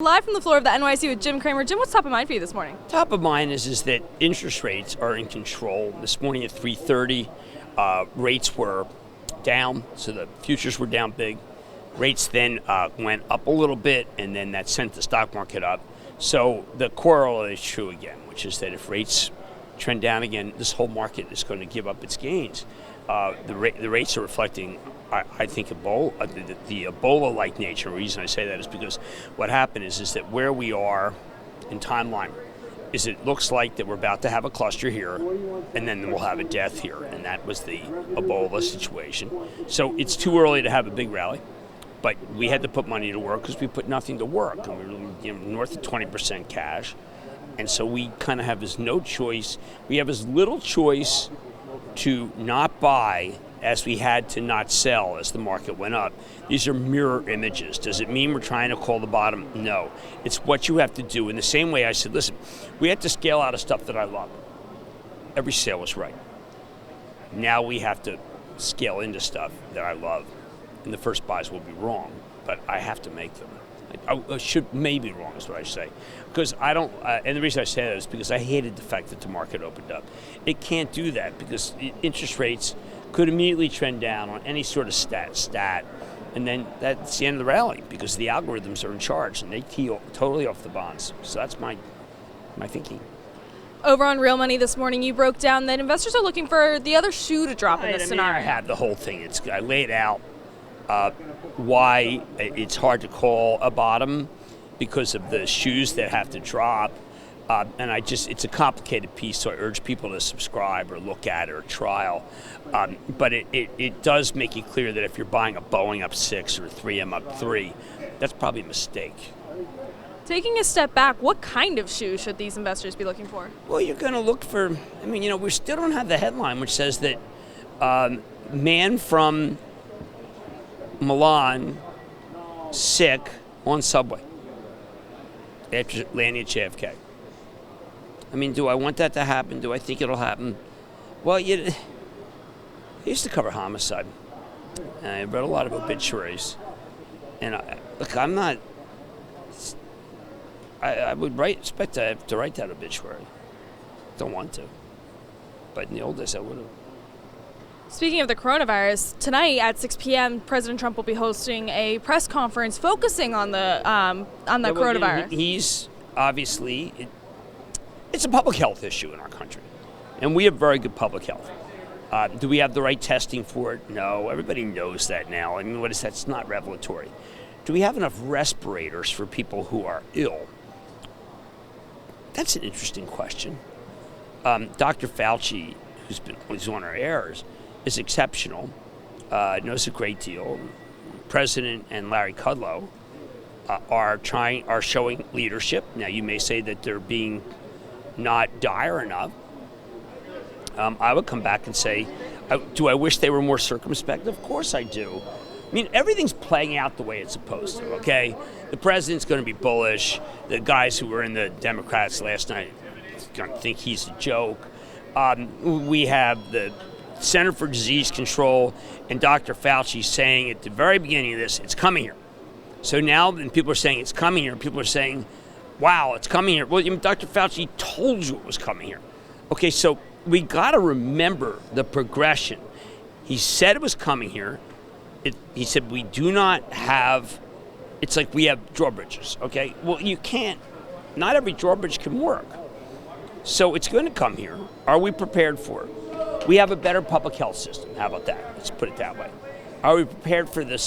Live from the floor of the NYC with Jim Cramer. Jim, what's top of mind for you this morning? Top of mind is that interest rates are in control. This morning at 3:30, rates were down, so the futures were down big. Rates then went up a little bit, and then that sent the stock market up. So the corollary is true again, which is that if rates trend down again, this whole market is going to give up its gains. The rates are reflecting, I think, the Ebola-like nature. The reason I say that is because what happened is that where we are in timeline is it looks like that we're about to have a cluster here, and then we'll have a death here, and that was the Ebola situation. So it's too early to have a big rally, but we had to put money to work because we put nothing to work, and we were north of 20% cash, and so we kind of have no choice. We have as little choice to not buy as we had to not sell as the market went up. These are mirror images. Does it mean we're trying to call the bottom? No. It's what you have to do. In the same way I said, listen, we had to scale out of stuff that I love. Every sale was right. Now we have to scale into stuff that I love. And the first buys will be wrong, but I have to make them. I should maybe wrong is what I say, because I don't. And the reason I say that is because I hated the fact that the market opened up. It can't do that because interest rates could immediately trend down on any sort of stat, and then that's the end of the rally because the algorithms are in charge and they tee totally off the bonds. So that's my thinking. Over on Real Money this morning, you broke down that investors are looking for the other shoe to drop in this scenario. I have the whole thing. I laid out why it's hard to call a bottom because of the shoes that have to drop. And it's a complicated piece, so I urge people to subscribe or look at it or trial. But it does make it clear that if you're buying a Boeing up 6 or a 3M up 3, that's probably a mistake. Taking a step back, what kind of shoe should these investors be looking for? Well, you're going to look for, we still don't have the headline which says that man from Milan sick on subway after landing at JFK. Do I want that to happen? Do I think it'll happen? Well, I used to cover homicide, and I read a lot of obituaries. And I would expect to have to write that obituary. Don't want to, but in the old days I would have. Speaking of the coronavirus, tonight at 6 p.m., President Trump will be hosting a press conference focusing on the coronavirus. He's obviously. It's a public health issue in our country, and we have very good public health. Do we have the right testing for it? No. Everybody knows that now. What is that? It's not revelatory. Do we have enough respirators for people who are ill? That's an interesting question. Dr. Fauci, who's on our airs, is exceptional, knows a great deal. President and Larry Kudlow are showing leadership. Now, you may say that they're being not dire enough. I would come back and say, do I wish they were more circumspect? Of course I do. Everything's playing out the way it's supposed to, okay? The president's going to be bullish. The guys who were in the Democrats last night going to think he's a joke. We have the Center for Disease Control and Dr. Fauci saying at the very beginning of this, it's coming here. So now when people are saying it's coming here, people are saying, wow, it's coming here. Well, Dr. Fauci told you it was coming here. Okay, so we got to remember the progression. He said it was coming here. He said we do not have, it's like we have drawbridges, okay? Well, you can't, not every drawbridge can work. So it's going to come here. Are we prepared for it? We have a better public health system. How about that? Let's put it that way. Are we prepared for the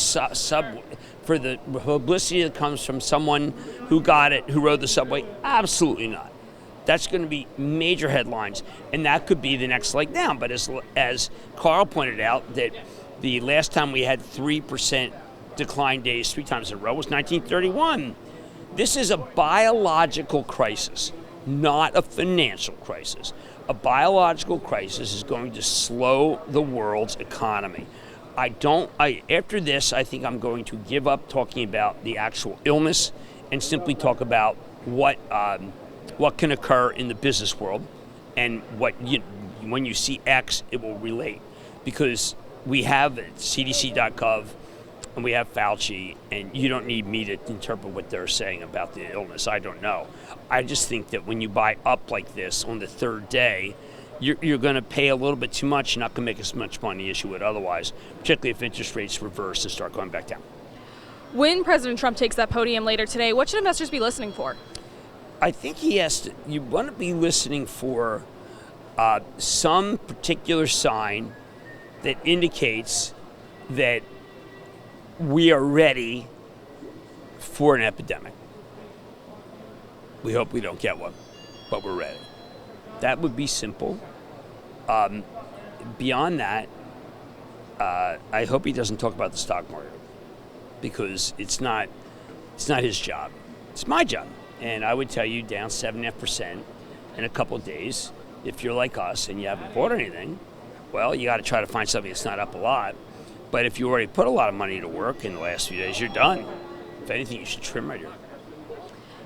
for the publicity that comes from someone who got it, who rode the subway? Absolutely not. That's going to be major headlines, and that could be the next leg down. But as Carl pointed out, that the last time we had 3% decline days 3 times in a row was 1931. This is a biological crisis, not a financial crisis. A biological crisis is going to slow the world's economy. After this, I think I'm going to give up talking about the actual illness and simply talk about what can occur in the business world, and when you see X, it will relate, because we have at CDC.gov and we have Fauci, and you don't need me to interpret what they're saying about the illness. I don't know. I just think that when you buy up like this on the third day, you're going to pay a little bit too much. You're not going to make as much money as you would otherwise, particularly if interest rates reverse and start going back down. When President Trump takes that podium later today, what should investors be listening for? I think you want to be listening for some particular sign that indicates that we are ready for an epidemic. We hope we don't get one, but we're ready. That would be simple. Beyond that, I hope he doesn't talk about the stock market, because it's not his job. It's my job. And I would tell you down 7.5% in a couple of days. If you're like us and you haven't bought anything, well, you got to try to find something that's not up a lot. But if you already put a lot of money to work in the last few days, you're done. If anything, you should trim right here.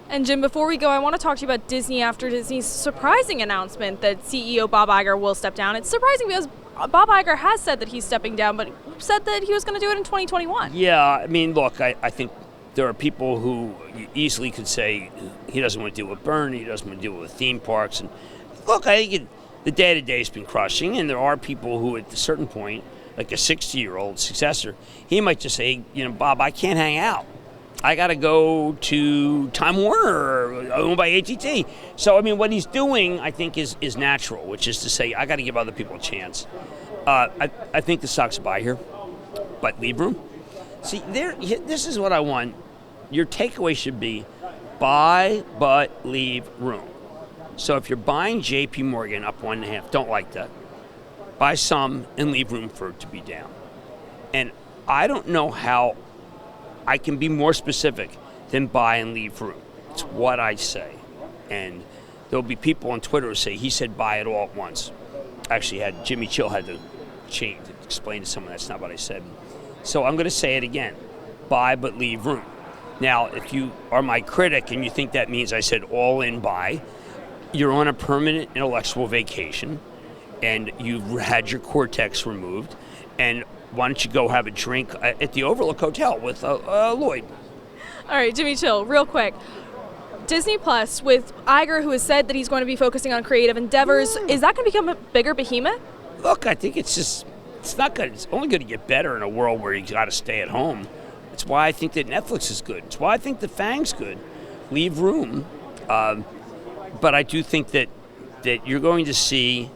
And Jim, before we go, I want to talk to you about Disney after Disney's surprising announcement that CEO Bob Iger will step down. It's surprising because Bob Iger has said that he's stepping down, but said that he was going to do it in 2021. Yeah, I mean, look, I think there are people who easily could say he doesn't want to deal with Bernie, he doesn't want to deal with theme parks. And look, I think the day-to-day has been crushing, and there are people who at a certain point, like a 60-year-old successor, he might just say, Bob, I can't hang out. I got to go to Time Warner, owned by AT&T. So, I mean, what he's doing, I think, is natural, which is to say, I got to give other people a chance. I think the stock's a buy here, but leave room. See, this is what I want. Your takeaway should be buy, but leave room. So if you're buying JP Morgan up 1.5, don't like that. Buy some and leave room for it to be down. And I don't know how I can be more specific than buy and leave room. It's what I say. And there'll be people on Twitter who say he said buy it all at once. Actually, Jimmy Chill had to explain to someone that's not what I said. So I'm going to say it again. Buy but leave room. Now, if you are my critic and you think that means I said all in buy, you're on a permanent intellectual vacation and you've had your cortex removed, and why don't you go have a drink at the Overlook Hotel with Lloyd? All right, Jimmy Chill, real quick. Disney Plus with Iger, who has said that he's going to be focusing on creative endeavors, is that going to become a bigger behemoth? Look, I think it's not good. It's only going to get better in a world where you got to stay at home. It's why I think that Netflix is good. It's why I think the FANG's good. Leave room. But I do think that you're going to see,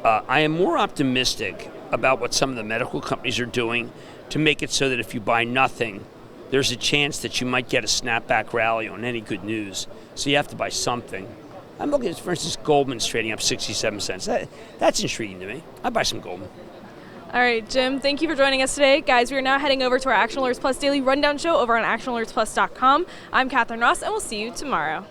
I am more optimistic about what some of the medical companies are doing to make it so that if you buy nothing, there's a chance that you might get a snapback rally on any good news. So you have to buy something. I'm looking at, for instance, Goldman's trading up 67 cents. That's intriguing to me. I'd buy some Goldman. All right, Jim, thank you for joining us today. Guys, we are now heading over to our Action Alerts Plus Daily Rundown Show over on actionalertsplus.com. I'm Catherine Ross, and we'll see you tomorrow.